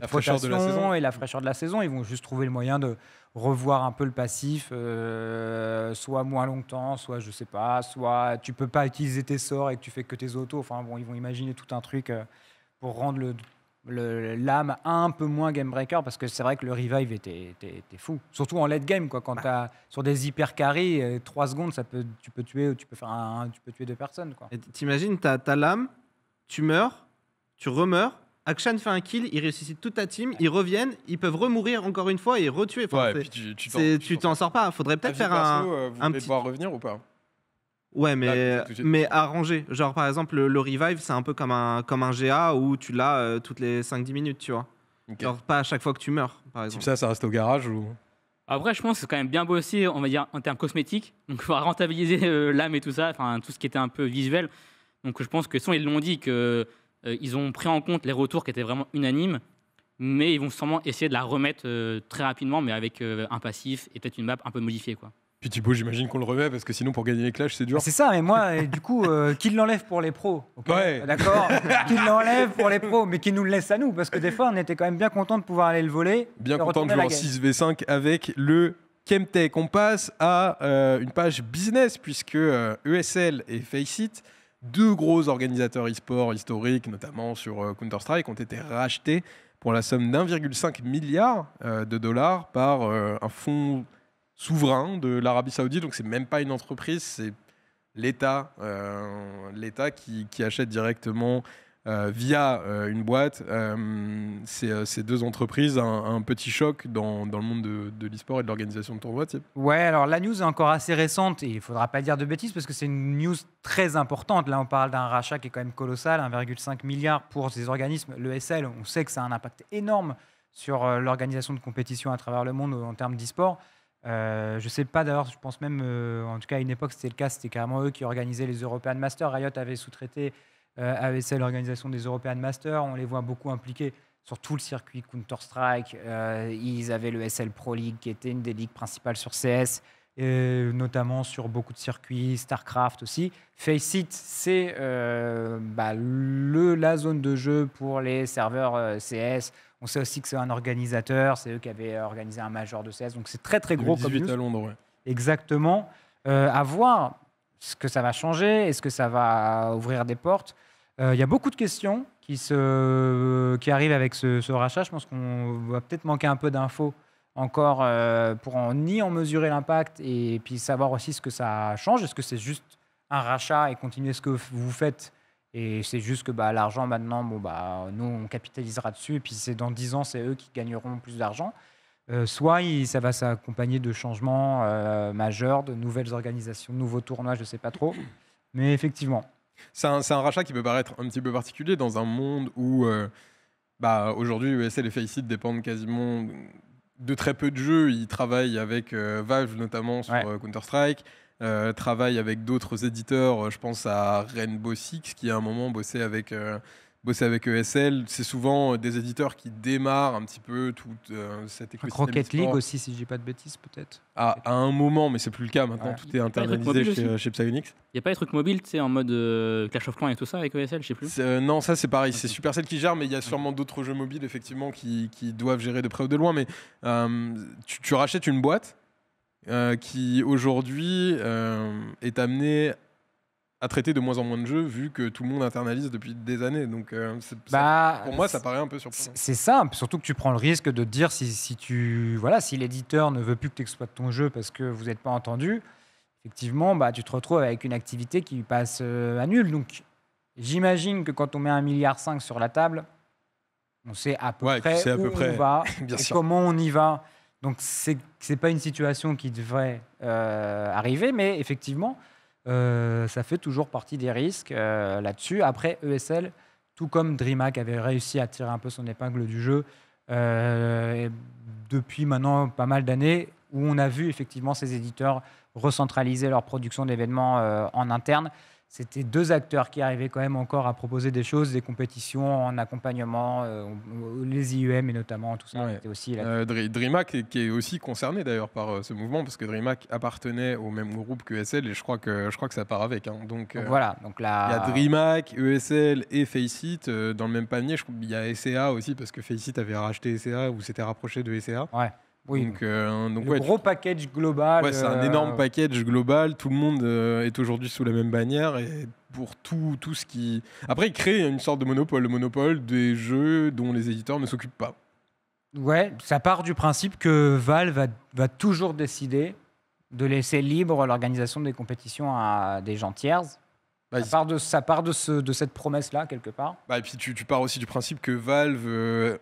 fraîcheur de la saison et la fraîcheur de la saison. Ils vont juste trouver le moyen de revoir un peu le passif, soit moins longtemps, soit je sais pas, soit tu peux pas utiliser tes sorts et que tu fais que tes autos. Enfin bon, ils vont imaginer tout un truc pour rendre l'âme un peu moins game breaker, parce que c'est vrai que le revive était fou, surtout en late game quoi. Quand t'as sur des hyper carry 3 secondes, tu peux tuer 2 personnes quoi. Et t'imagines, t'as l'âme, tu meurs, tu remeurs, Akshan fait un kill, il ressuscite toute ta team, ils reviennent, ils peuvent remourir encore une fois et retuer. Enfin, puis tu t'en sors pas. Faudrait peut-être faire un petit... devoir revenir ou pas? Ouais, mais arrangé. Genre, par exemple, le revive, c'est un peu comme un GA où tu l'as toutes les 5-10 minutes, tu vois. Okay. Genre, pas à chaque fois que tu meurs, par exemple. Ça reste au garage ou... Après, je pense que c'est quand même bien bossé, on va dire, en termes cosmétiques. Donc, il faut rentabiliser l'âme et tout ça, enfin, tout ce qui était un peu visuel. Donc, je pense que ils l'ont dit qu'ils ont pris en compte les retours qui étaient vraiment unanimes, mais ils vont sûrement essayer de la remettre très rapidement, mais avec un passif et peut-être une map un peu modifiée, quoi. Puis Thibaut, j'imagine qu'on le remet parce que sinon pour gagner les clashs c'est dur. C'est ça, mais moi, du coup, qu'il l'enlève pour les pros. Okay, ouais. D'accord. Qu'il l'enlève pour les pros, mais qu'il nous le laisse à nous, parce que des fois on était quand même bien content de pouvoir aller le voler. Bien content de jouer en 6v5 avec le Chemtech. On passe à une page business puisque ESL et Faceit, 2 gros organisateurs e-sport historiques, notamment sur Counter-Strike, ont été rachetés pour la somme d'1,5 milliard de dollars par un fonds souverain de l'Arabie Saoudite, donc c'est même pas une entreprise, c'est l'État qui achète directement via une boîte ces 2 entreprises. Un petit choc dans le monde de l'e-sport et de l'organisation de tournois. Ouais, alors la news est encore assez récente et il faudra pas dire de bêtises parce que c'est une news très importante. Là, on parle d'un rachat qui est quand même colossal, 1,5 milliard pour ces organismes. L'ESL, on sait que ça a un impact énorme sur l'organisation de compétitions à travers le monde en termes d'e-sport. Je sais pas d'ailleurs, je pense même, en tout cas à une époque c'était le cas, c'était carrément eux qui organisaient les European Masters. Riot avait sous-traité à ESL l'organisation des European Masters. On les voit beaucoup impliqués sur tout le circuit Counter-Strike. Ils avaient le ESL Pro League qui était une des ligues principales sur CS, notamment sur beaucoup de circuits, StarCraft aussi. Faceit, c'est la zone de jeu pour les serveurs CS. On sait aussi que c'est un organisateur, c'est eux qui avaient organisé un major de CS, donc c'est très très gros comme news. À Londres, ouais. Exactement. À voir ce que ça va changer, est-ce que ça va ouvrir des portes. Il y a beaucoup de questions qui arrivent avec ce rachat. Je pense qu'on va peut-être manquer un peu d'infos encore pour en mesurer l'impact et puis savoir aussi ce que ça change. Est-ce que c'est juste un rachat et continuer ce que vous faites? Et c'est juste que l'argent, maintenant, nous, on capitalisera dessus. Et puis, dans 10 ans, c'est eux qui gagneront plus d'argent. Soit ça va s'accompagner de changements majeurs, de nouvelles organisations, de nouveaux tournois, je ne sais pas trop. Mais effectivement. C'est un rachat qui peut paraître un petit peu particulier dans un monde où, aujourd'hui, ESL et Faceit dépendent quasiment de très peu de jeux. Ils travaillent avec Valve, notamment, sur Counter-Strike. Travaille avec d'autres éditeurs, je pense à Rainbow Six qui à un moment bossait avec ESL. C'est souvent des éditeurs qui démarrent un petit peu toute cette écosystème. Rocket League aussi, si je dis pas de bêtises, peut-être. À un moment, mais c'est plus le cas maintenant. Tout est internalisé chez Psyonix. Il n'y a pas des trucs mobiles, tu sais, en mode Clash of Clans et tout ça avec ESL, je sais plus. Non, ça c'est pareil, c'est Supercell qui gère, mais il y a sûrement d'autres jeux mobiles effectivement qui doivent gérer de près ou de loin. Mais tu rachètes une boîte qui aujourd'hui est amené à traiter de moins en moins de jeux vu que tout le monde internalise depuis des années. Donc pour moi ça paraît un peu surprenant. C'est simple, surtout que tu prends le risque de te dire si l'éditeur ne veut plus que tu exploites ton jeu parce que vous n'êtes pas entendu, effectivement tu te retrouves avec une activité qui passe à nul. Donc j'imagine que quand on met 1,5 milliard sur la table, on sait à peu près où on va et comment on y va. Donc, c'est pas une situation qui devrait arriver, mais effectivement, ça fait toujours partie des risques là-dessus. Après, ESL, tout comme DreamHack avait réussi à tirer un peu son épingle du jeu depuis maintenant pas mal d'années, où on a vu effectivement ces éditeurs recentraliser leur production d'événements en interne. c'était 2 acteurs qui arrivaient quand même encore à proposer des choses, des compétitions en accompagnement, les IEM et notamment tout ça. Était aussi DreamHack qui est aussi concerné d'ailleurs par ce mouvement parce que DreamHack appartenait au même groupe que ESL et je crois que ça part avec. Hein. Donc voilà. Donc là, il y a DreamHack, ESL et Faceit dans le même panier. Il y a SCA aussi parce que Faceit avait racheté SCA ou s'était rapproché de SCA. Ouais. Oui, donc gros package global. Ouais, c'est un énorme package global. Tout le monde est aujourd'hui sous la même bannière et pour tout ce qui. Après, ils créent une sorte de monopole, le monopole des jeux dont les éditeurs ne s'occupent pas. Ouais, ça part du principe que Valve va toujours décider de laisser libre l'organisation des compétitions à des gens tierces. Ça part de cette promesse-là, quelque part. Et puis tu pars aussi du principe que Valve,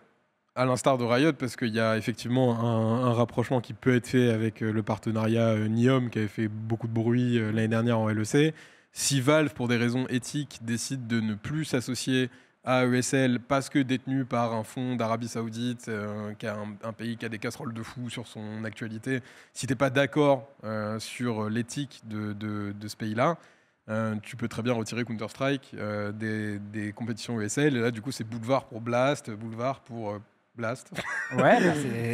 à l'instar de Riot, parce qu'il y a effectivement un rapprochement qui peut être fait avec le partenariat Niom, qui avait fait beaucoup de bruit l'année dernière en LEC. Si Valve, pour des raisons éthiques, décide de ne plus s'associer à ESL parce que détenu par un fonds d'Arabie Saoudite, qui a un pays qui a des casseroles de fou sur son actualité, si tu n'es pas d'accord sur l'éthique de ce pays-là, tu peux très bien retirer Counter-Strike des compétitions ESL. Et là, du coup, c'est Boulevard pour Blast, Boulevard pour Blast. Ouais,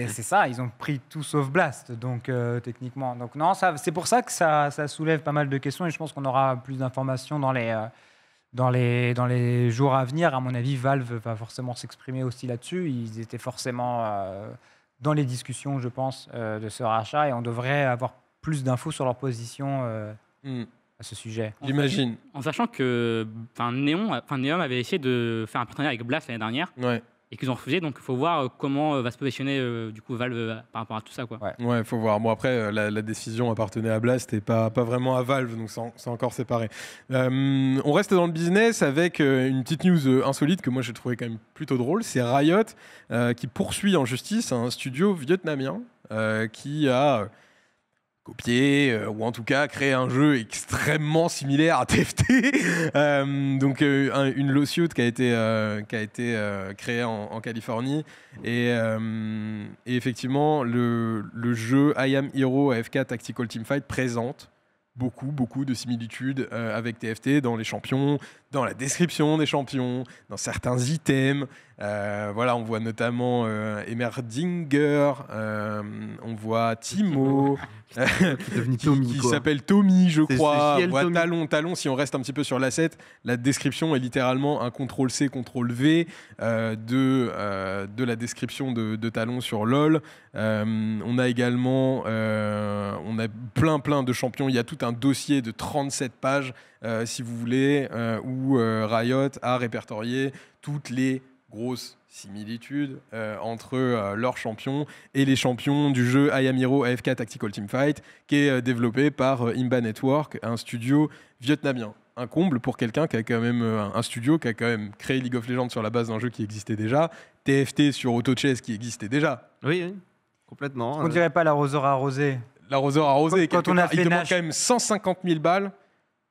c'est ça. Ils ont pris tout sauf Blast, donc techniquement. Donc non, c'est pour ça que ça soulève pas mal de questions et je pense qu'on aura plus d'informations dans les jours à venir. À mon avis, Valve va forcément s'exprimer aussi là-dessus. Ils étaient forcément dans les discussions, je pense, de ce rachat et on devrait avoir plus d'infos sur leur position à ce sujet. J'imagine. En sachant que Neom avait essayé de faire un partenariat avec Blast l'année dernière. Ouais. Et qu'ils ont refusé, donc il faut voir comment va se positionner du coup Valve par rapport à tout ça, quoi. Ouais, faut voir. Bon après, la décision appartenait à Blast et pas vraiment à Valve, donc c'est encore séparé. On reste dans le business avec une petite news insolite que moi j'ai trouvé quand même plutôt drôle. C'est Riot qui poursuit en justice un studio vietnamien qui a copier ou en tout cas créer un jeu extrêmement similaire à TFT. Donc une lawsuit qui a été créée en Californie et effectivement le jeu I Am Hero AFK Tactical Teamfight présente beaucoup de similitudes avec TFT dans les champions, dans la description des champions, dans certains items. Voilà, on voit notamment Emerdinger, on voit Timo, qui s'appelle Tommy, je crois. On voit Talon, si on reste un petit peu sur l'asset, la description est littéralement un CTRL-C, CTRL-V de la description de Talon sur LoL. On a également on a plein de champions. Il y a tout un dossier de 37 pages, si vous voulez, où Riot a répertorié toutes les grosses similitudes entre leurs champions et les champions du jeu I Am Hero AFK Tactical Teamfight, qui est développé par Imba Network, un studio vietnamien. Un comble pour quelqu'un qui a quand même un studio qui a quand même créé League of Legends sur la base d'un jeu qui existait déjà, TFT sur AutoChess qui existait déjà. Oui, complètement. On dirait pas l'arroseur arrosé. L'arroseur arrosé, quand on a fait il demande quand même 150 000 balles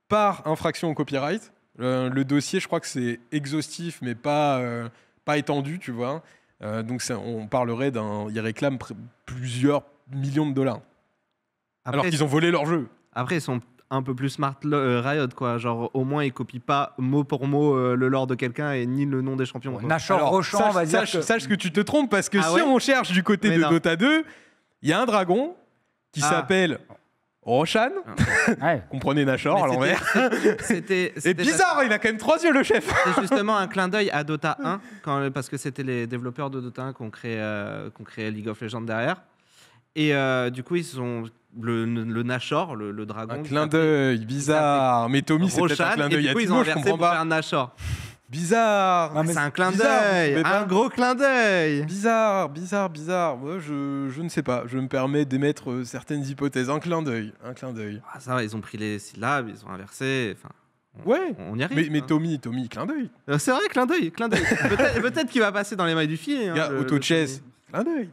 par infraction au copyright. Le dossier, je crois que c'est exhaustif, mais pas étendu, tu vois. Donc on parlerait ils réclament plusieurs millions de dollars. Après, alors qu'ils ont volé leur jeu. Après, ils sont un peu plus smart Riot, quoi. Genre, au moins, ils copient pas mot pour mot le lore de quelqu'un et ni le nom des champions. Nashor Rochon, on va dire sache que tu te trompes, parce que on cherche du côté de Dota 2, il y a un dragon qui s'appelle Roshan. Comprenez Nashor à l'envers. C'était bizarre, il a quand même 3 yeux, le chef. C'est justement un clin d'œil à Dota 1, parce que c'était les développeurs de Dota 1 qui ont créé League of Legends derrière. Et du coup, ils ont le Nashor, le dragon. Un clin d'œil bizarre. Mais Tommy, c'est peut-être un clin d'œil à Timo, je comprends pas. Un Nashor. Bizarre. C'est un clin d'œil, un gros clin d'œil. Bizarre. Moi, je ne sais pas. Je me permets d'émettre certaines hypothèses. Un clin d'œil. Ah, ça va, ils ont pris les syllabes, ils ont inversé. Enfin, on y arrive. Mais Tommy, clin d'œil. C'est vrai, clin d'œil. Peut-être qu'il va passer dans les mailles du filet. AutoChess, clin d'œil.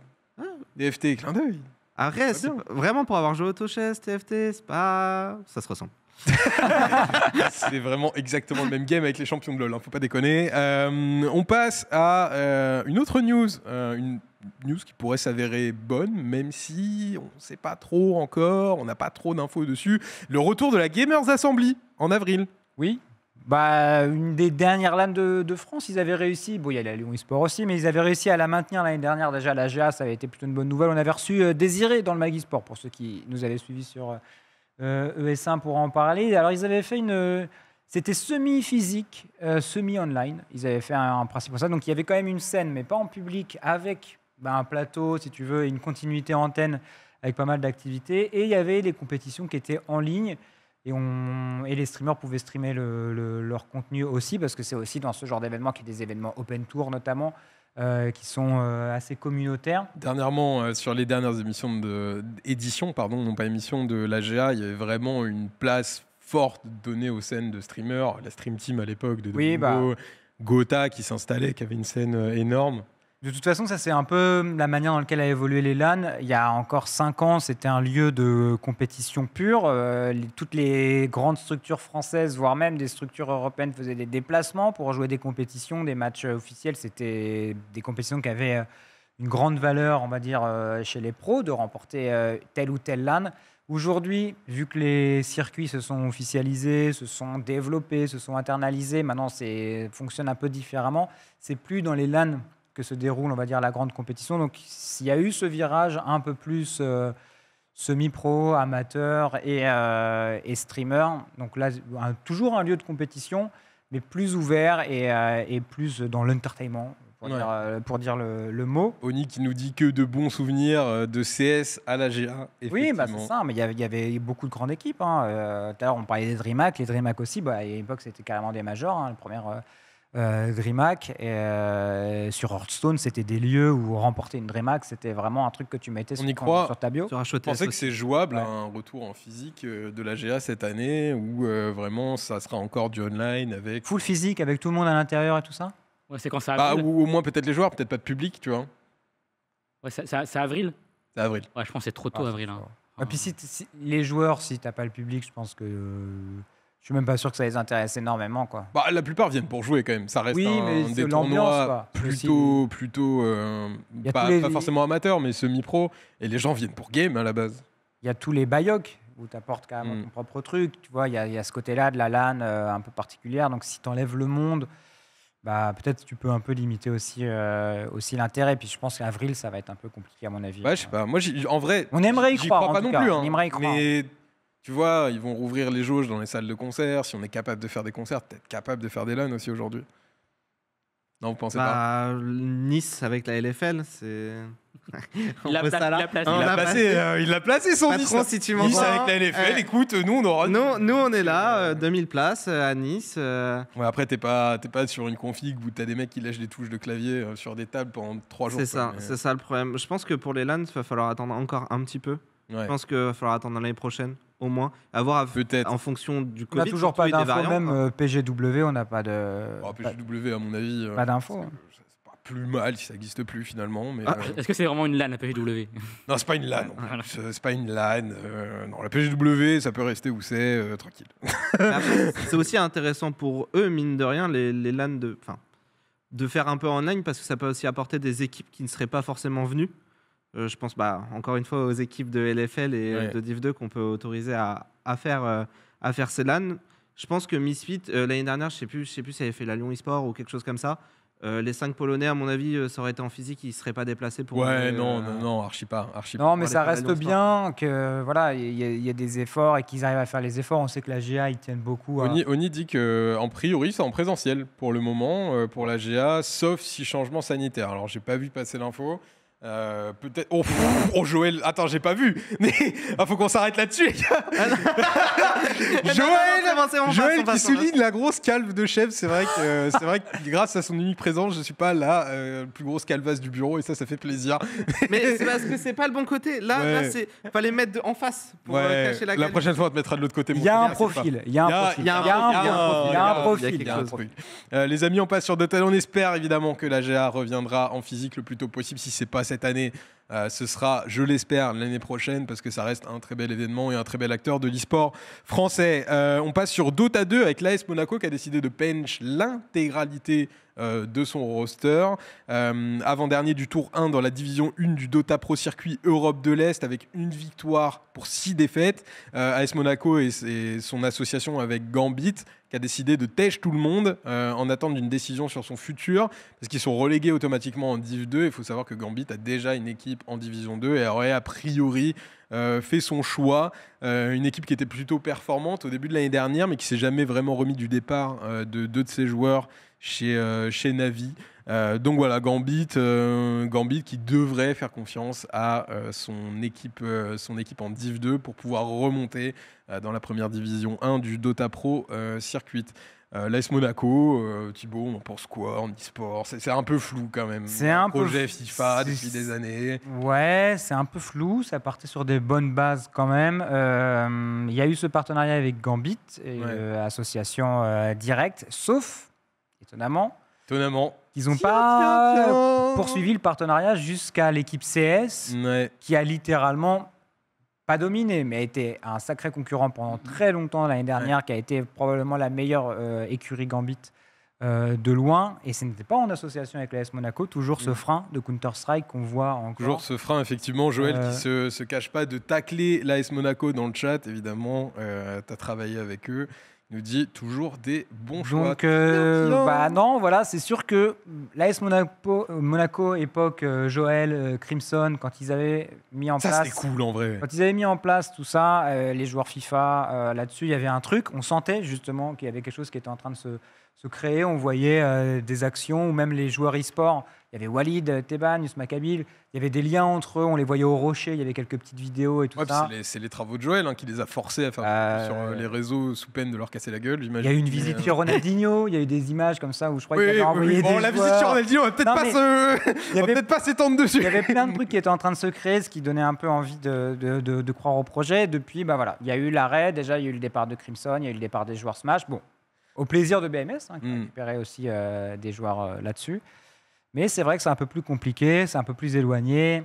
DFT, clin d'œil. Après, vraiment pour avoir joué AutoChess, TFT, c'est pas... Ça se ressemble. C'est vraiment exactement le même game avec les champions de LoL, faut pas déconner. On passe à une autre news, une news qui pourrait s'avérer bonne, même si on ne sait pas trop encore, on n'a pas trop d'infos dessus. Le retour de la Gamers Assembly en avril. Oui. Bah, une des dernières LAN de France, ils avaient réussi. Bon, il y a la Lyon eSport aussi, mais ils avaient réussi à la maintenir l'année dernière. Déjà, la GA, ça avait été plutôt une bonne nouvelle. On avait reçu Désiré dans le Mag eSport, pour ceux qui nous avaient suivis sur ES1 pour en parler. Alors, ils avaient fait c'était semi-physique, semi-online. Ils avaient fait un principe pour ça. Donc, il y avait quand même une scène, mais pas en public, avec un plateau, si tu veux, et une continuité antenne avec pas mal d'activités. Et il y avait les compétitions qui étaient en ligne. Et les streamers pouvaient streamer leur contenu aussi, parce que c'est aussi dans ce genre d'événements qu'il y a des événements open tour notamment, qui sont assez communautaires. Dernièrement, sur les dernières éditions, non pas émissions de l'AGA, il y avait vraiment une place forte donnée aux scènes de streamers. La Stream Team à l'époque de Gotha qui s'installait, qui avait une scène énorme. De toute façon, ça c'est un peu la manière dans laquelle a évolué les LAN. Il y a encore 5 ans, c'était un lieu de compétition pure. Toutes les grandes structures françaises, voire même des structures européennes, faisaient des déplacements pour jouer des compétitions, des matchs officiels. C'était des compétitions qui avaient une grande valeur, on va dire, chez les pros, de remporter tel ou tel LAN. Aujourd'hui, vu que les circuits se sont officialisés, se sont développés, se sont internalisés, maintenant ça fonctionne un peu différemment. C'est plus dans les LAN que se déroule, on va dire, la grande compétition. Donc, s'il y a eu ce virage un peu plus semi-pro, amateur et streamer, donc là, toujours un lieu de compétition, mais plus ouvert et plus dans l'entertainment, pour dire le mot. Oni qui nous dit que de bons souvenirs de CS à la GA. Oui, bah c'est ça, mais il y avait beaucoup de grandes équipes. Tout à l'heure, on parlait des DreamHack. Les DreamHack aussi, à l'époque, c'était carrément des majors. La première DreamHack. Sur Hearthstone, c'était des lieux où remporter une DreamHack, c'était vraiment un truc que tu mettais sur ta bio. Tu pensais que c'est jouable, un retour en physique de la GA cette année, où vraiment ça sera encore du online avec... Full physique, avec tout le monde à l'intérieur et tout ça? Ouais, c'est quand c'est avril. Ou au moins peut-être les joueurs, peut-être pas de public, tu vois. Ouais, c'est avril. C'est avril. Ouais, je pense que c'est trop tôt, avril. Et puis si les joueurs, si t'as pas le public, je pense que... Je suis même pas sûr que ça les intéresse énormément, quoi. La plupart viennent pour jouer quand même. Ça reste des tournois plutôt pas forcément amateurs, mais semi-pro. Et les gens viennent pour game à la base. Il y a tous les Bayoc où tu apportes carrément ton propre truc. Tu vois, il y a ce côté-là de la LAN un peu particulière. Donc si tu enlèves le monde, peut-être tu peux un peu limiter aussi l'intérêt. Puis je pense qu'avril, ça va être un peu compliqué à mon avis. Ouais, je sais pas. Moi, en vrai, on aimerait y croire. Crois pas non plus. On aimerait y croire. Mais tu vois, ils vont rouvrir les jauges dans les salles de concert. Si on est capable de faire des concerts, peut-être capable de faire des LAN aussi aujourd'hui. Non, vous pensez pas? Nice avec la LFL, c'est... Il l'a placé son patron, Nice. Si tu Nice avec la LFL, écoute, nous on aura... Nous on est là, 2000 places à Nice. Ouais, après t'es pas sur une config où t'as des mecs qui lèchent des touches de clavier sur des tables pendant 3 jours. C'est ça le problème. Je pense que pour les LAN, il va falloir attendre encore un petit peu. Ouais. Je pense qu'il va falloir attendre l'année prochaine, au moins. Peut-être. En fonction du Covid. On n'a toujours pas d'infos, même PGW, on n'a pas de... PGW, à mon avis... pas d'infos. C'est pas plus mal si ça n'existe plus, finalement. Mais Est-ce que c'est vraiment une LAN, la PGW? Non, c'est pas une LAN. C'est pas une LAN. Non, la PGW, ça peut rester où c'est, tranquille. Après, c'est aussi intéressant pour eux, mine de rien, les LAN de faire un peu en ligne, parce que ça peut aussi apporter des équipes qui ne seraient pas forcément venues. Je pense encore une fois aux équipes de LFL et de Div 2 qu'on peut autoriser à faire ces LAN. Je pense que Misfit, l'année dernière, je sais plus si elle avait fait la Lyon eSport ou quelque chose comme ça. Les 5 Polonais, à mon avis, ça aurait été en physique, ils ne seraient pas déplacés pour... non, archi pas. Non, mais ça reste bien que voilà, il y a des efforts et qu'ils arrivent à faire les efforts. On sait que la GA, ils tiennent beaucoup. Oni dit qu'en priori, c'est en présentiel pour le moment, pour la GA, sauf si changement sanitaire. Alors, j'ai pas vu passer l'info. Peut-être. Oh Joël, attends, j'ai pas vu. Mais faut qu'on s'arrête là-dessus, les gars. Joël qui souligne la grosse calve de chef. C'est vrai que grâce à son unique présence, je suis pas la plus grosse calvasse du bureau et ça fait plaisir. Mais c'est parce que c'est pas le bon côté. Là, fallait mettre en face pour cacher la calve. La prochaine fois, on te mettra de l'autre côté. Il y a un profil. Les amis, on passe sur Dothan. On espère évidemment que la GA reviendra en physique le plus tôt possible. Si c'est pas cette année, Ce sera, je l'espère, l'année prochaine parce que ça reste un très bel événement et un très bel acteur de l'e-sport français. On passe sur Dota 2 avec l'AS Monaco qui a décidé de bench l'intégralité de son roster. Avant-dernier du tour 1 dans la division 1 du Dota Pro Circuit Europe de l'Est avec une victoire pour 6 défaites. AS Monaco et son association avec Gambit qui a décidé de tèche tout le monde en attente d'une décision sur son futur parce qu'ils sont relégués automatiquement en Div 2. Il faut savoir que Gambit a déjà une équipe en Division 2 et aurait a priori fait son choix. Une équipe qui était plutôt performante au début de l'année dernière mais qui s'est jamais vraiment remis du départ de deux de ses joueurs chez Navi. Donc voilà, Gambit qui devrait faire confiance à son équipe en Div 2 pour pouvoir remonter dans la première division 1 du Dota Pro Circuit. L'AS Monaco, Thibaut, on en pense quoi en e-sport? C'est un peu flou quand même. C'est un projet peu FIFA depuis des années. Ouais, c'est un peu flou. Ça partait sur des bonnes bases quand même. Il y a eu ce partenariat avec Gambit, association directe, sauf étonnamment, ils n'ont pas poursuivi le partenariat jusqu'à l'équipe CS, qui a littéralement pas dominé, mais a été un sacré concurrent pendant très longtemps l'année dernière, qui a été probablement la meilleure écurie Gambit de loin. Et ce n'était pas en association avec l'AS Monaco, toujours ce frein de Counter-Strike qu'on voit encore. Toujours ce frein, effectivement. Joël qui se cache pas de tacler l'AS Monaco dans le chat, évidemment. Tu as travaillé avec eux. Nous dit toujours des bons choix. Donc, non, voilà, c'est sûr que l'AS Monaco époque Joël, Crimson, quand ils avaient mis en place. Ça, c'était cool en vrai. Quand ils avaient mis en place tout ça, les joueurs FIFA, là-dessus, il y avait un truc. On sentait justement qu'il y avait quelque chose qui était en train de se créer. On voyait des actions, ou même les joueurs e-sport. Il y avait Walid, Teban, Yus Makabil. Il y avait des liens entre eux. On les voyait au rocher. Il y avait quelques petites vidéos et tout ça. C'est les travaux de Joël qui les a forcés à faire sur les réseaux sous peine de leur casser la gueule, j'imagine. Il y a eu une visite sur Ronaldinho. Il y a eu des images comme ça où je crois qu'il avait envoyé des la visite sur Ronaldinho, on va peut-être pas s'étendre dessus. Il y avait plein de trucs qui étaient en train de se créer, ce qui donnait un peu envie de croire au projet. Depuis, voilà, il y a eu l'arrêt. Déjà, il y a eu le départ de Crimson. Il y a eu le départ des joueurs Smash. Bon, au plaisir de BMS, qui a récupéré aussi des joueurs là-dessus. Mais c'est vrai que c'est un peu plus compliqué, c'est un peu plus éloigné.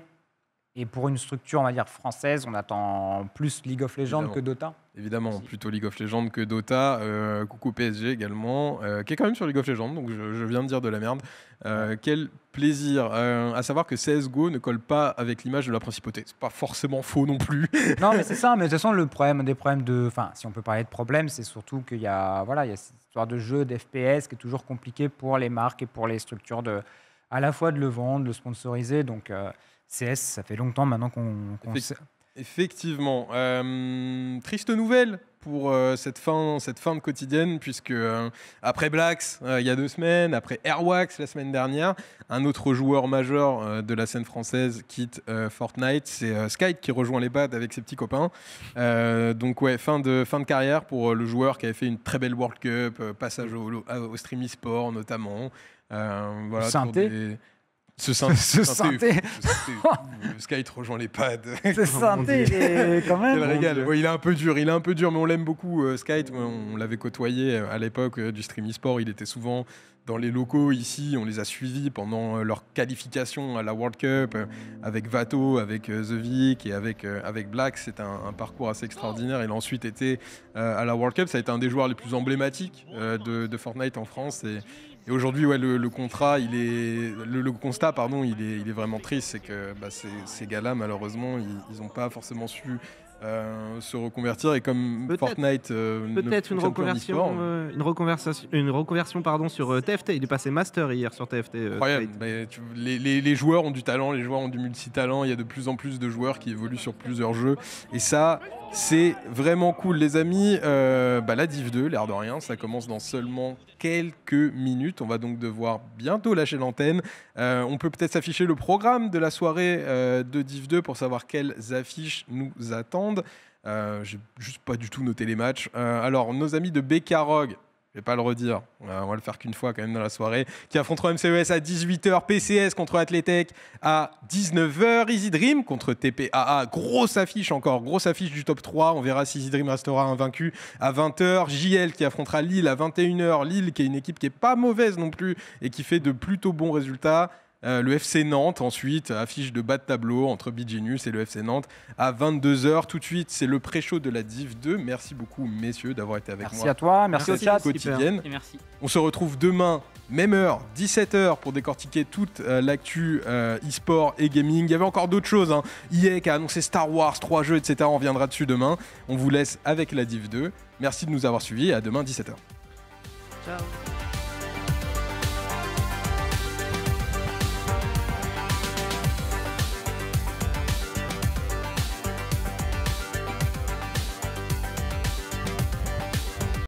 Et pour une structure, on va dire, française, on attend plus League of Legends que Dota. Évidemment, plutôt League of Legends que Dota. Coucou PSG également, qui est quand même sur League of Legends, donc je viens de dire de la merde. Quel plaisir. À savoir que CSGO ne colle pas avec l'image de la principauté. C'est pas forcément faux non plus. Non, mais c'est ça. Mais de toute façon, des problèmes de... Enfin, si on peut parler de problèmes, c'est surtout qu'il y a cette histoire de jeu, d'FPS, qui est toujours compliqué pour les marques et pour les structures à la fois de le vendre, de le sponsoriser. Donc, CS, ça fait longtemps maintenant qu'on sait. Effectivement. Triste nouvelle pour cette fin de quotidienne, puisque après Blacks, il y a 2 semaines, après Airwax la semaine dernière, un autre joueur majeur de la scène française quitte Fortnite. C'est Skype qui rejoint les pads avec ses petits copains. Donc ouais, fin de carrière pour le joueur qui avait fait une très belle World Cup, passage au stream e-sport notamment. Voilà, synthé. Ce synthé. Skype rejoint les pads. Ce synthé, il est quand même. Ouais, il est un peu dur, mais on l'aime beaucoup. Skype, on l'avait côtoyé à l'époque du stream e-sport. Il était souvent dans les locaux ici. On les a suivis pendant leur qualification à la World Cup avec Vato, avec The Vic et avec Black. C'est un parcours assez extraordinaire. Il a ensuite été à la World Cup. Ça a été un des joueurs les plus emblématiques de Fortnite en France. Et aujourd'hui, le contrat, le constat, il est vraiment triste. C'est que ces gars-là, malheureusement, ils n'ont pas forcément su se reconvertir. Et comme Fortnite, peut-être une reconversion sur TFT. Il est passé master hier sur TFT. Incroyable. Les joueurs ont du talent, les joueurs ont du multitalent. Il y a de plus en plus de joueurs qui évoluent sur plusieurs jeux. Et ça, c'est vraiment cool, les amis. La Div 2, l'air de rien, ça commence dans seulement quelques minutes. On va donc devoir bientôt lâcher l'antenne. On peut peut-être s'afficher le programme de la soirée de Div 2 pour savoir quelles affiches nous attendent. J'ai juste pas du tout noté les matchs. Alors, nos amis de BK-Rogue, je vais pas le redire, on va le faire qu'une fois quand même dans la soirée, qui affronteront MCES à 18h, PCS contre Athletech à 19h, Easy Dream contre TPAA, grosse affiche du top 3, on verra si Easy Dream restera invaincu à 20h, JL qui affrontera Lille à 21h, Lille qui est une équipe qui est pas mauvaise non plus et qui fait de plutôt bons résultats. Le FC Nantes, ensuite, affiche de bas de tableau entre Biginus et le FC Nantes à 22h. Tout de suite, c'est le pré-show de la Div 2. Merci beaucoup, messieurs, d'avoir été avec moi. Merci à toi, merci au chat. Quotidienne. Et merci. On se retrouve demain, même heure, 17h, pour décortiquer toute l'actu e-sport et gaming. Il y avait encore d'autres choses. EA qui a annoncé Star Wars, 3 jeux, etc. On reviendra dessus demain. On vous laisse avec la Div 2. Merci de nous avoir suivis et à demain, 17h. Ciao.